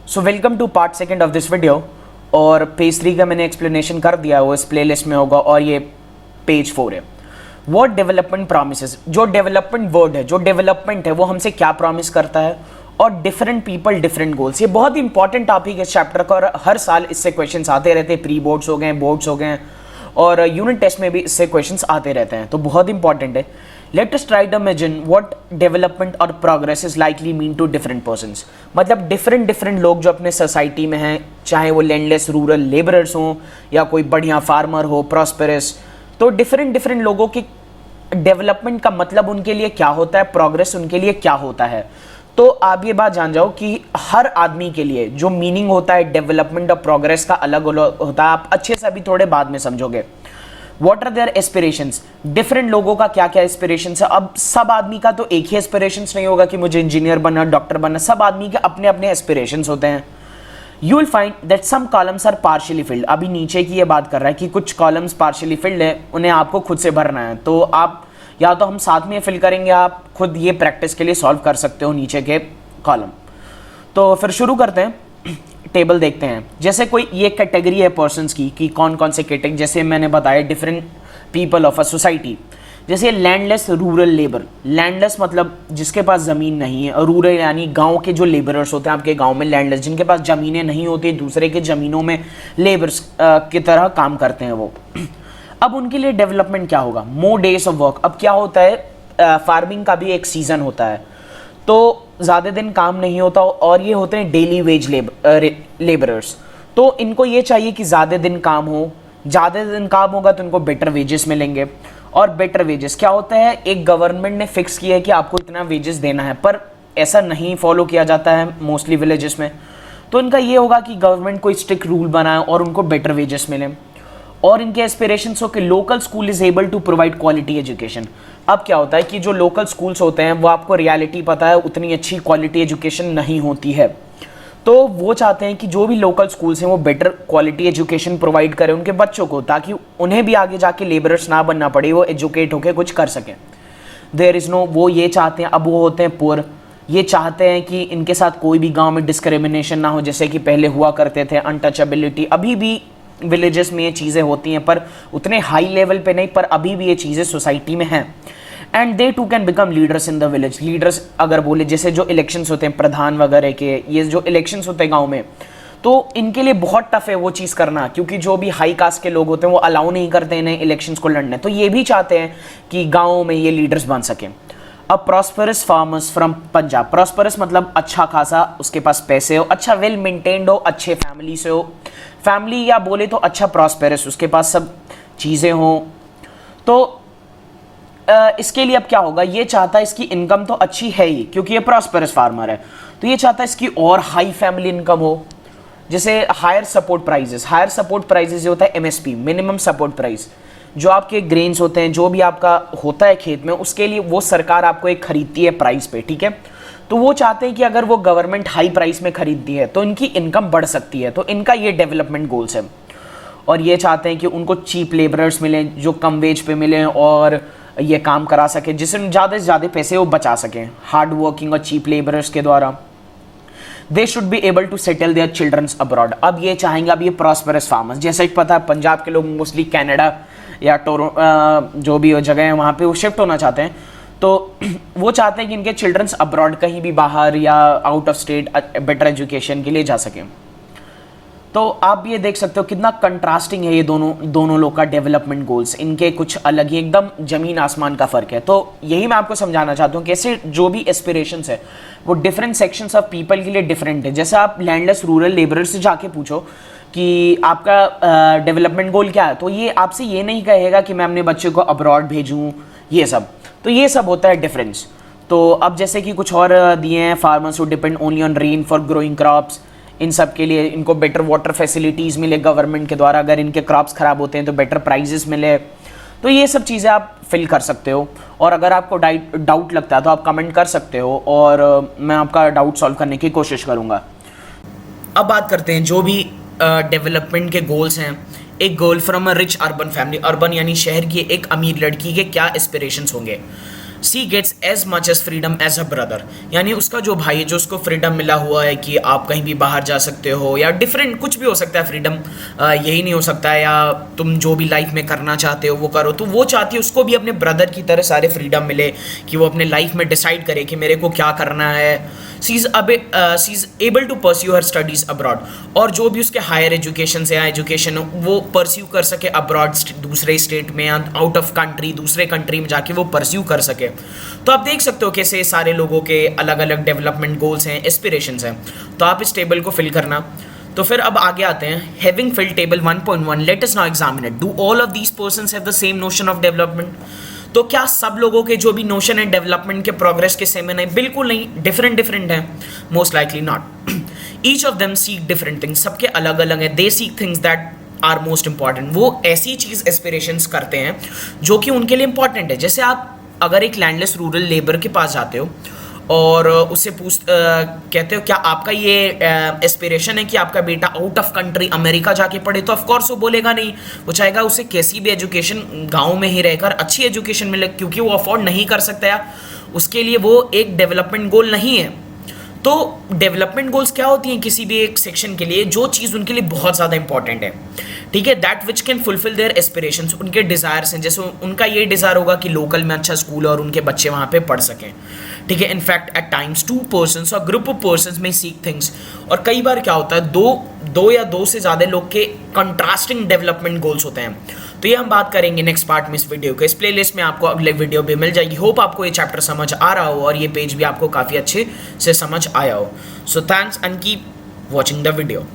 So welcome to part second of this video. और page 3 का मैंने एक्सप्लेनेशन कर दिया, वो इस प्लेलिस्ट में होगा। और ये पेज 4 है। व्हाट डेवलपमेंट प्रॉमिसेस, जो डेवलपमेंट वर्ड है, जो डेवलपमेंट है वो हमसे क्या प्रॉमिस करता है, और डिफरेंट पीपल डिफरेंट गोल्स। ये बहुत ही इंपॉर्टेंट टॉपिक है इस चैप्टर का, और हर साल इससे क्वेश्चंस आते रहते हैं। प्री बोर्ड्स हो गए, बोर्ड्स हो गए, और यूनिट टेस्ट में भी इससे क्वेश्चंस आते रहते हैं, तो बहुत इंपॉर्टेंट है। Let us try to imagine what development और progress is likely mean to different persons. मतलब डिफरेंट लोग जो अपने सोसाइटी में हैं, चाहे वो लैंडलेस रूरल लेबरर्स हों या कोई बढ़िया फार्मर हो, प्रॉस्पेरस, तो डिफरेंट लोगों की डेवलपमेंट का मतलब उनके लिए क्या होता है, प्रोग्रेस उनके लिए क्या होता है। तो आप ये बात जान जाओ कि हर आदमी के लिए जो मीनिंग होता है डेवलपमेंट और प्रोग्रेस का अलग अलग होता है। आप अच्छे से अभी थोड़े बाद में समझोगे। What are their aspirations, different लोगों का क्या क्या एस्पिरेशंस है। अब सब आदमी का तो एक ही एस्पिरेशंस नहीं होगा कि मुझे इंजीनियर बनना, डॉक्टर बनना। सब आदमी के अपने अपने एस्पिरेशंस होते हैं। You will find that some columns are partially filled. अभी नीचे की ये बात कर रहा है कि कुछ कॉलम्स पार्शियली फिल्ड है, उन्हें आपको खुद से भरना है। तो आप या तो हम साथ में फिल करेंगे, आप खुद ये प्रैक्टिस के लिए सॉल्व कर सकते हो नीचे के कॉलम। तो फिर शुरू करते हैं, टेबल देखते हैं। जैसे कोई ये कैटेगरी है पर्सन्स की कि कौन कौन से कैटेगरी, जैसे मैंने बताया different people of a society. जैसे लैंडलेस रूरल लेबर, लैंडलेस मतलब जिसके पास ज़मीन नहीं है, और रूरल यानी गांव के जो लेबरर्स होते हैं आपके गांव में, लैंडलेस जिनके पास ज़मीनें नहीं होती, दूसरे के ज़मीनों में लेबर्स की तरह काम करते हैं वो। अब उनके लिए डेवलपमेंट क्या होगा, मोर डेज ऑफ वर्क। अब क्या होता है, फार्मिंग का भी एक सीज़न होता है, तो ज़्यादा दिन काम नहीं होता, और ये होते हैं डेली वेज लेबरर्स। तो इनको ये चाहिए कि ज़्यादा दिन काम हो, ज़्यादा दिन काम होगा तो इनको बेटर वेजेस मिलेंगे। और बेटर वेजेस क्या होता है, एक गवर्नमेंट ने फिक्स किया है कि आपको इतना वेजेस देना है, पर ऐसा नहीं फॉलो किया जाता है मोस्टली विलेजेस में। तो इनका ये होगा कि गवर्नमेंट कोई स्ट्रिक्ट रूल बनाए और उनको बेटर वेजेस मिले। और इनके एस्पिरेशंस हो कि local school is able to provide quality education. अब क्या होता है कि जो लोकल स्कूल्स होते हैं वो आपको रियलिटी पता है, उतनी अच्छी क्वालिटी एजुकेशन नहीं होती है। तो वो चाहते हैं कि जो भी लोकल स्कूल्स हैं वो बेटर क्वालिटी एजुकेशन प्रोवाइड करें उनके बच्चों को, ताकि उन्हें भी आगे जाके लेबरर्स ना बनना पड़े, वो एजुकेट होकर कुछ कर सकें। देयर इज़ नो, वो ये चाहते हैं। अब वो होते हैं पुअर, ये चाहते हैं कि इनके साथ कोई भी गांव में डिस्क्रिमिनेशन ना हो, जैसे कि पहले हुआ करते थे, अनटचेबिलिटी। अभी भी विलेजेस में ये चीज़ें होती हैं, पर उतने हाई लेवल पे नहीं, पर अभी भी ये चीज़ें सोसाइटी में हैं। And they too can become leaders in the village. Leaders अगर बोले, जैसे जो इलेक्शंस होते हैं प्रधान वगैरह के, ये जो इलेक्शंस होते हैं गांव में, तो इनके लिए बहुत टफ है वो चीज़ करना, क्योंकि जो भी हाई कास्ट के लोग होते हैं वो अलाउ नहीं करते इन्हें इलेक्शंस को लड़ने। तो ये भी चाहते हैं कि गाँव में ये लीडर्स बन सकें। अब prosperous farmers from Punjab, prosperous मतलब अच्छा खासा उसके पास पैसे हो, अच्छा वेल मेंटेन्ड हो, अच्छे फैमिली से हो, फैमिली या बोले तो अच्छा प्रॉस्पेरस, उसके पास सब चीज़ें हों। तो इसके लिए अब क्या होगा, ये चाहता है, इसकी इनकम तो अच्छी है ही क्योंकि ये प्रॉस्पेरस फार्मर है, तो ये चाहता है इसकी और हाई फैमिली इनकम हो। जैसे higher support prices, higher support prices जो होता है एमएसपी, मिनिमम सपोर्ट प्राइस, जो आपके ग्रेन्स होते हैं, जो भी आपका होता है खेत में, उसके लिए वो सरकार आपको एक खरीदती है प्राइस पे, ठीक है। तो वो चाहते हैं कि अगर वो गवर्नमेंट हाई प्राइस में खरीदती है तो इनकी इनकम बढ़ सकती है। तो इनका ये डेवलपमेंट गोल्स है। और ये चाहते हैं कि उनको चीप लेबरर्स मिलें जो कम वेज पे मिलें और ये काम करा सके, जिससे ज़्यादा से ज़्यादा पैसे वो बचा सकें हार्ड वर्किंग और चीप लेबरर्स के द्वारा। They should be able to settle their childrens abroad. अब ये चाहेंगे, अब ये प्रॉस्पेरस फार्मर्स, जैसे कि पता है पंजाब के लोग मोस्टली कनाडा या जो भी जगह है वहाँ पे वो शिफ्ट होना चाहते हैं। तो वो चाहते हैं कि इनके चिल्ड्रंस अब्रॉड कहीं भी बाहर या out of state better education के लिए जा सकें। तो आप ये देख सकते हो कितना कंट्रास्टिंग है ये दोनों लोग का डेवलपमेंट गोल्स, इनके कुछ अलग ही एकदम जमीन आसमान का फ़र्क है। तो यही मैं आपको समझाना चाहता हूँ कि ऐसे जो भी एस्पिरेशंस है वो डिफरेंट सेक्शंस ऑफ पीपल के लिए डिफरेंट है। जैसे आप लैंडलेस रूरल लेबरर से जाके पूछो कि आपका डेवलपमेंट गोल क्या है, तो ये आपसे ये नहीं कहेगा कि मैं अपने बच्चे को अब्रॉड भेजूँ, ये सब। तो ये सब होता है डिफरेंस। तो अब जैसे कि कुछ और दिए हैं, farmers who depend only on rain for growing crops, इन सब के लिए इनको बेटर वाटर फैसिलिटीज़ मिले गवर्नमेंट के द्वारा, अगर इनके क्रॉप्स ख़राब होते हैं तो बेटर प्राइजेस मिले। तो ये सब चीज़ें आप फिल कर सकते हो। और अगर आपको डाउट लगता है तो आप कमेंट कर सकते हो, और मैं आपका डाउट सॉल्व करने की कोशिश करूँगा। अब बात करते हैं जो भी डेवलपमेंट के गोल्स हैं। एक गोल from a rich urban family, urban यानी शहर की एक अमीर लड़की के क्या एस्पिरेशंस होंगे। She gets as much as freedom as a brother, यानी उसका जो भाई है, जो उसको फ्रीडम मिला हुआ है कि आप कहीं भी बाहर जा सकते हो, या डिफरेंट कुछ भी हो सकता है फ्रीडम, यही नहीं हो सकता है, या तुम जो भी लाइफ में करना चाहते हो वो करो, तो वो चाहती है उसको भी अपने ब्रदर की तरह सारे फ्रीडम मिले कि वो अपने लाइफ में डिसाइड करे कि मेरे को क्या करना है। She is able to pursue her studies abroad, और जो भी उसके हायर एजुकेशन से या एजुकेशन वो परस्यू कर सके अब्रॉड, दूसरे स्टेट में या आउट ऑफ कंट्री, दूसरे कंट्री में जाके वो परस्यू कर सके। तो आप देख सकते हो कैसे सारे लोगों के अलग अलग डेवलपमेंट गोल्स हैं, एस्पिरेशंस हैं। तो आप इस टेबल को फिल करना। तो फिर अब आगे आते हैं। Having fill table 1.1, let us now examine it. Do all of these persons have the same notion of development? तो क्या सब लोगों के जो भी नोशन है डेवलपमेंट के, प्रोग्रेस के, सेम है? बिल्कुल नहीं, डिफरेंट डिफरेंट है, most likely not. Each of them seek different things, सबके अलग अलग है। They seek things that are most important, वो ऐसी चीज़ एस्पिरेशंस करते हैं जो कि उनके लिए इंपॉर्टेंट है। जैसे आप अगर एक लैंडलेस रूरल लेबर के पास जाते हो और उससे कहते हो क्या आपका ये एस्पिरेशन है कि आपका बेटा आउट ऑफ कंट्री अमेरिका जाके पढ़े, तो ऑफकोर्स वो बोलेगा नहीं, वो चाहेगा उसे कैसी भी एजुकेशन गांव में ही रहकर अच्छी एजुकेशन मिले, क्योंकि वो अफोर्ड नहीं कर सकता या उसके लिए वो एक डेवलपमेंट गोल नहीं है। तो डेवलपमेंट गोल्स क्या होती हैं किसी भी एक सेक्शन के लिए? जो चीज़ उनके लिए बहुत ज़्यादा इंपॉर्टेंट है, ठीक है, that which can fulfil there aspirations, उनके डिज़ायर्स हैं। जैसे उनका ये डिज़ायर होगा कि लोकल में अच्छा स्कूल और उनके बच्चे वहाँ पे पढ़ सकें, ठीक है। इनफैक्ट एट टाइम्स 2 पर्सन्स और ग्रुप ऑफ पर्सन्स में सीक थिंग्स, और कई बार क्या होता है दो या दो से ज़्यादा लोग के कंट्रास्टिंग डेवलपमेंट गोल्स होते हैं। तो ये हम बात करेंगे नेक्स्ट पार्ट में इस वीडियो के। इस प्लेलिस्ट में आपको अगले वीडियो भी मिल जाएगी। होप आपको ये चैप्टर समझ आ रहा हो और ये पेज भी आपको काफ़ी अच्छे से समझ आया हो। So thanks and keep watching the video.